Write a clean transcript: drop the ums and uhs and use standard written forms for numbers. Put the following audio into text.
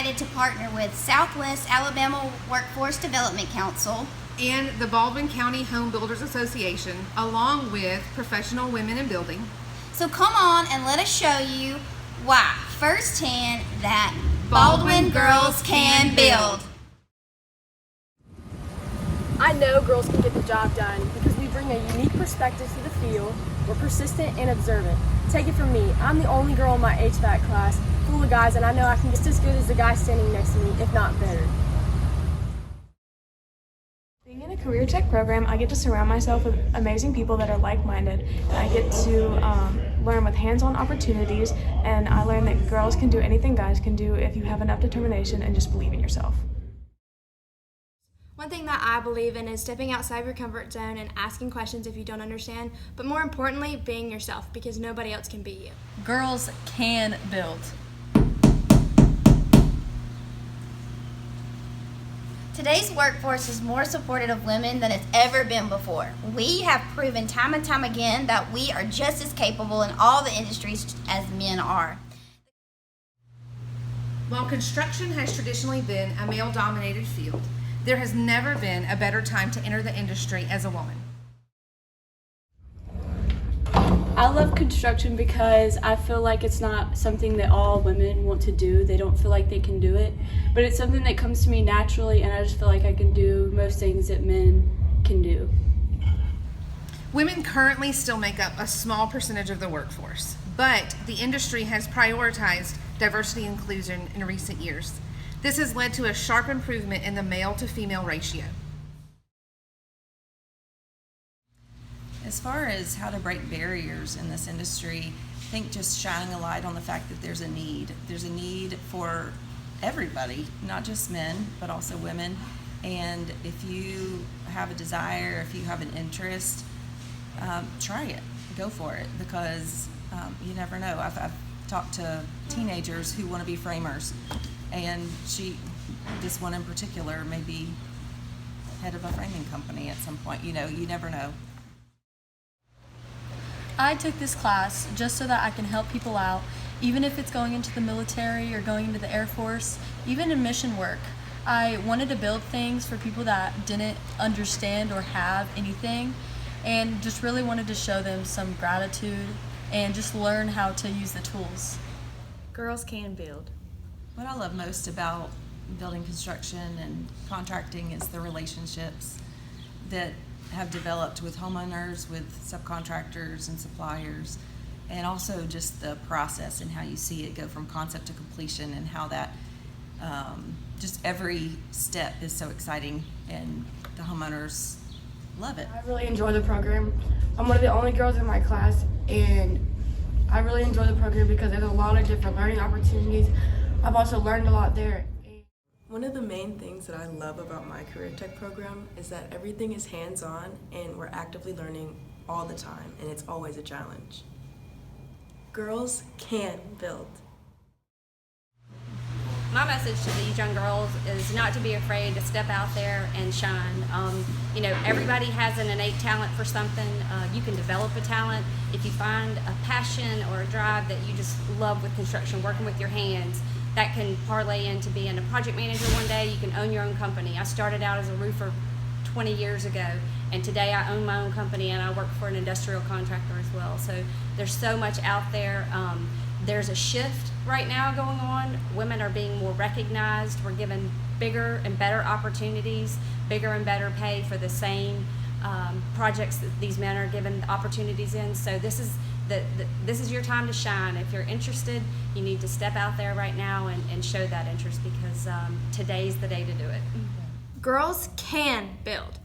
excited to partner with Southwest Alabama Workforce Development Council and the Baldwin County Home Builders Association, along with Professional Women in Building. So come on and let us show you why firsthand that Baldwin girls can build. I know girls can get the job done because we bring a unique perspective to the field. We're persistent and observant. Take it from me, I'm the only girl in my HVAC class full of guys, and I know I can get just as good as the guy standing next to me, if not better. Being in a career tech program, I get to surround myself with amazing people that are like-minded, and I get to learn with hands-on opportunities, and I learn that girls can do anything guys can do if you have enough determination and just believe in yourself. One thing that I believe in is stepping outside your comfort zone and asking questions if you don't understand, but more importantly, being yourself, because nobody else can be you. Girls can build. Today's workforce is more supportive of women than it's ever been before. We have proven time and time again that we are just as capable in all the industries as men are. While construction has traditionally been a male-dominated field, there has never been a better time to enter the industry as a woman. I love construction because I feel like it's not something that all women want to do. They don't feel like they can do it, but it's something that comes to me naturally, and I just feel like I can do most things that men can do. Women currently still make up a small percentage of the workforce, but the industry has prioritized diversity and inclusion in recent years. This has led to a sharp improvement in the male to female ratio. As far as how to break barriers in this industry, I think just shining a light on the fact that there's a need. There's a need for everybody, not just men, but also women. And if you have a desire, if you have an interest, try it, go for it, because you never know. I've talked to teenagers who want to be framers, and this one in particular, may be head of a framing company at some point. You never know. I took this class just so that I can help people out, even if it's going into the military or going into the Air Force, even in mission work. I wanted to build things for people that didn't understand or have anything, and just really wanted to show them some gratitude and just learn how to use the tools. Girls can build. What I love most about building construction and contracting is the relationships that have developed with homeowners, with subcontractors and suppliers, and also just the process and how you see it go from concept to completion, and how that just every step is so exciting, and the homeowners love it. I really enjoy the program. I'm one of the only girls in my class, and I really enjoy the program because there's a lot of different learning opportunities. I've also learned a lot there. One of the main things that I love about my career tech program is that everything is hands-on, and we're actively learning all the time, and it's always a challenge. Girls can build. My message to these young girls is not to be afraid to step out there and shine. Everybody has an innate talent for something. You can develop a talent if you find a passion or a drive that you just love with construction, working with your hands. That can parlay into being a project manager one day. You can own your own company. I started out as a roofer 20 years ago, and today I own my own company, and I work for an industrial contractor as well. So there's so much out there. There's a shift right now going on. Women are being more recognized. We're given bigger and better opportunities, bigger and better pay for the same projects that these men are given opportunities in. So this is your time to shine. If you're interested, you need to step out there right now and show that interest, because today's the day to do it. Girls can build.